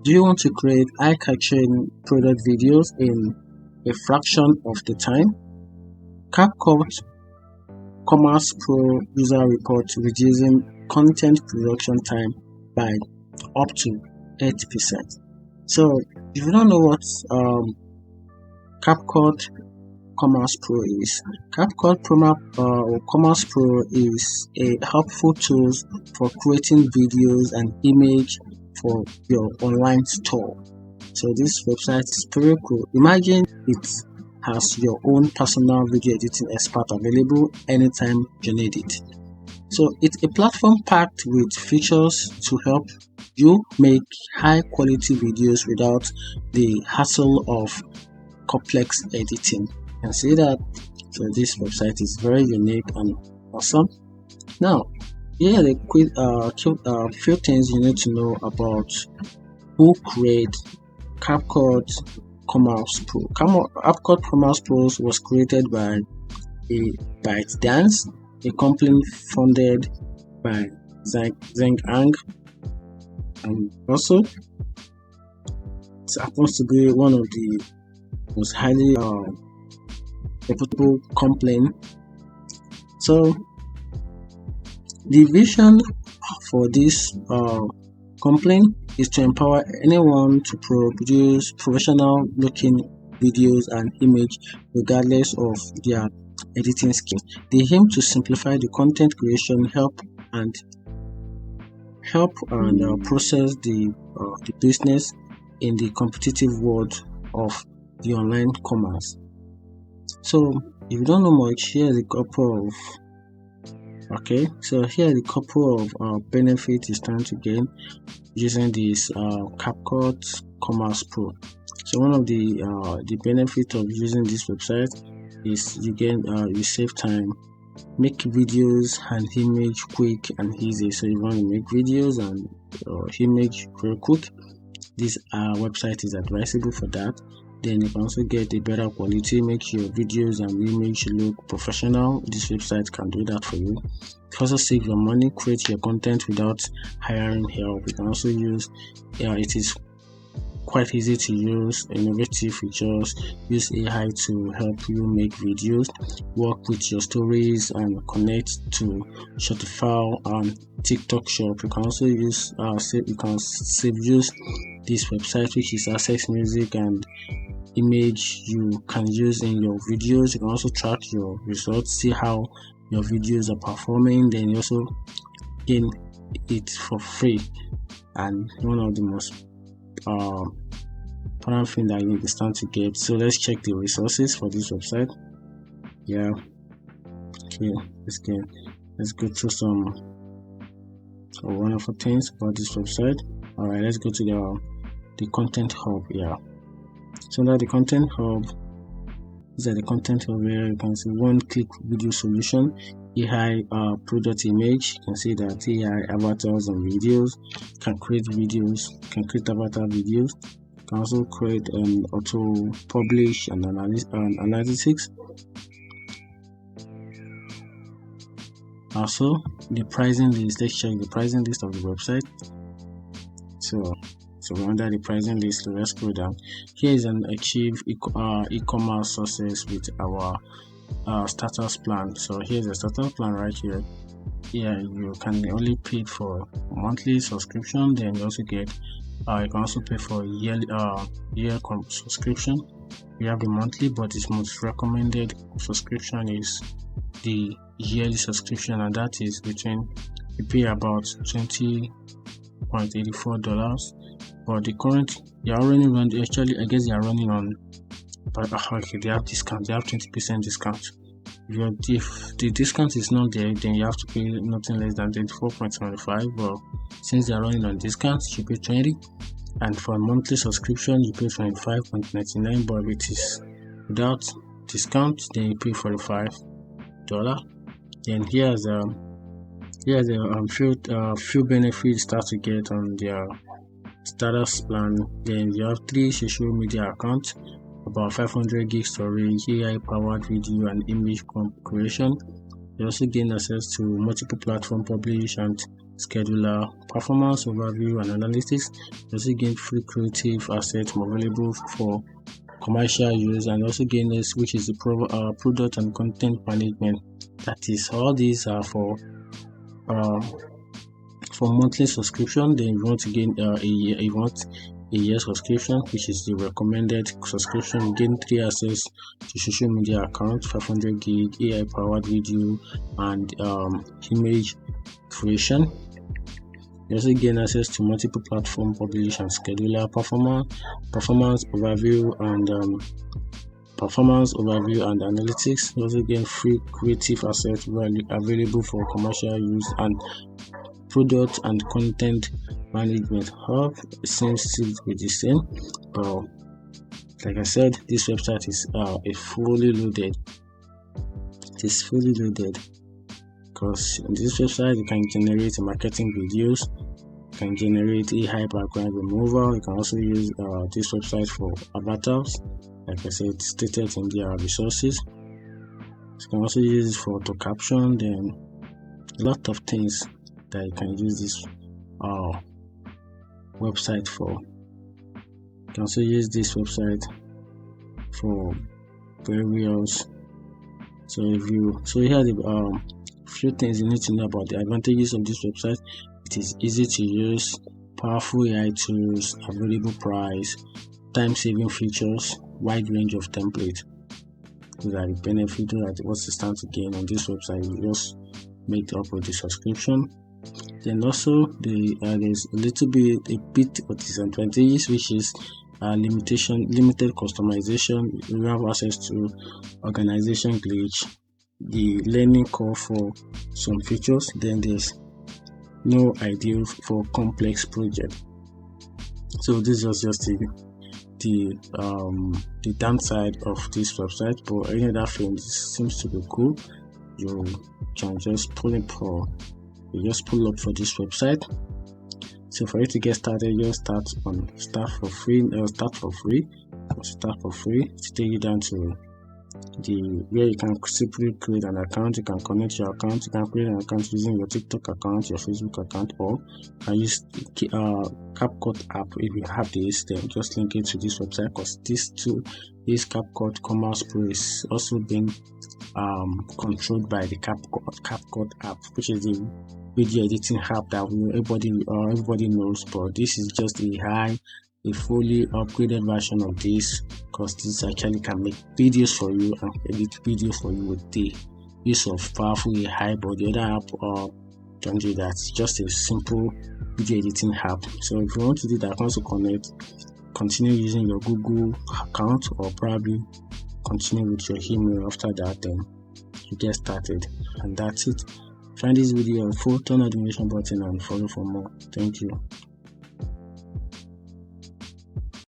Do you want to create eye-catching product videos in a fraction of the time? CapCut Commerce Pro user report reducing content production time by up to 80%. So if you don't know what CapCut Commerce Pro is, CapCut Commerce Pro is a helpful tool for creating videos and image for your online store. So this website is pretty cool. Imagine it has your own personal video editing expert available anytime you need it. So it's a platform packed with features to help you make high quality videos without the hassle of complex editing. You can see that. So this website is very unique and awesome. Now, here are the few things you need to know about who created CapCut Commerce Pro. CapCut Commerce Pro was created by ByteDance, a company funded by Zheng Ang, and also it happens to be one of the most highly reputable company. So the vision for this company is to empower anyone to produce professional looking videos and image regardless of their editing skills. They aim to simplify the content creation, help and process the business in the competitive world of the online commerce. So if you don't know much, here are a couple of benefits you stand to gain using this CapCut Commerce Pro. So one of the benefits of using this website is you save time, make videos and image quick and easy. So you want to make videos and image very quick, this website is advisable for that. Then you can also get a better quality, make your videos and image look professional. This website can do that for you. You can also save your money, create your content without hiring help. You can also use it is quite easy to use, innovative features, use AI to help you make videos, work with your stories and connect to Shopify and TikTok shop. You can also use use this website, which is Access Music and image you can use in your videos. You can also track your results, see how your videos are performing, then you also gain it for free. And one of the most important thing that you need to stand to get. So let's check the resources for this website. Let's go through some wonderful things about this website. All right, let's go to the content hub. So now the content hub, these are the content hub where you can see one-click video solution, AI product image. You can see that AI avatars and videos, can create avatar videos. You can also create auto publish and analytics. Also the pricing list. Let's check the pricing list of the website. So under the pricing list, let's go down. Here is an achieve e-commerce success with our starters plan. So here's the starter plan right here. You can only pay for monthly subscription. Then you also get you can also pay for yearly subscription. We have the monthly, but its most recommended subscription is the yearly subscription, and that is between you pay about $20.84. But the current they are running on, actually I guess they are running on, but okay, they have discount. They have 20% discount. If the discount is not there, then you have to pay nothing less than 24.75. But since they are running on discount, you pay 20, and for a monthly subscription you pay 25.99. But if it is without discount, then you pay $45. Then here's a few benefits start to get on their starters plan. Then you have 3 social media accounts, about 500 gig storage, AI powered video and image creation. You also gain access to multiple platform publish and scheduler, performance overview and analytics. You also gain free creative assets available for commercial use, and also gain this, which is the product and content management. That is, all these are for monthly subscription. Then you want to gain a year subscription, which is the recommended subscription. You gain 3 access to social media accounts, 500 gig AI powered video and image creation. You also gain access to multiple platform publish and scheduler, performance overview and analytics. You also gain free creative assets available for commercial use and product and content management. All seems to be the same, but like I said, this website is fully loaded. It is fully loaded because in this website you can generate marketing videos, you can generate AI background removal. You can also use this website for avatars, like I said, stated in their resources. You can also use it for auto caption, then a lot of things that you can use this website for. You can also use this website for various. So here are the few things you need to know about the advantages of this website. It is easy to use, powerful AI tools, available price, time-saving features, wide range of templates. Those are the benefits that what's the stand to gain on this website. You just make up with the subscription. Then also there's a bit of disadvantages, which is limited customization. You have access to organization glitch, the learning curve for some features. Then there's no ideal for complex project. So this is just the downside of this website, but any other thing seems to be cool. You can just pull up for this website. So for you to get started, just start for free to take you down to where you can simply create an account. You can connect your account. You can create an account using your TikTok account, your Facebook account, or can use CapCut app. If you have this, then just link it to this website, because this CapCut Commerce Pro is also being controlled by the CapCut app, which is the video editing app that everybody knows. But this is just a fully upgraded version of this, because this actually can make videos for you and edit video for you with the use of powerful AI. But the other app can do that. It's just a simple video editing app. So if you want to do that, also continue using your Google account, or probably continue with your email. After that, then you get started, and that's it. Find this video helpful, turn on the notification button and follow for more. Thank you.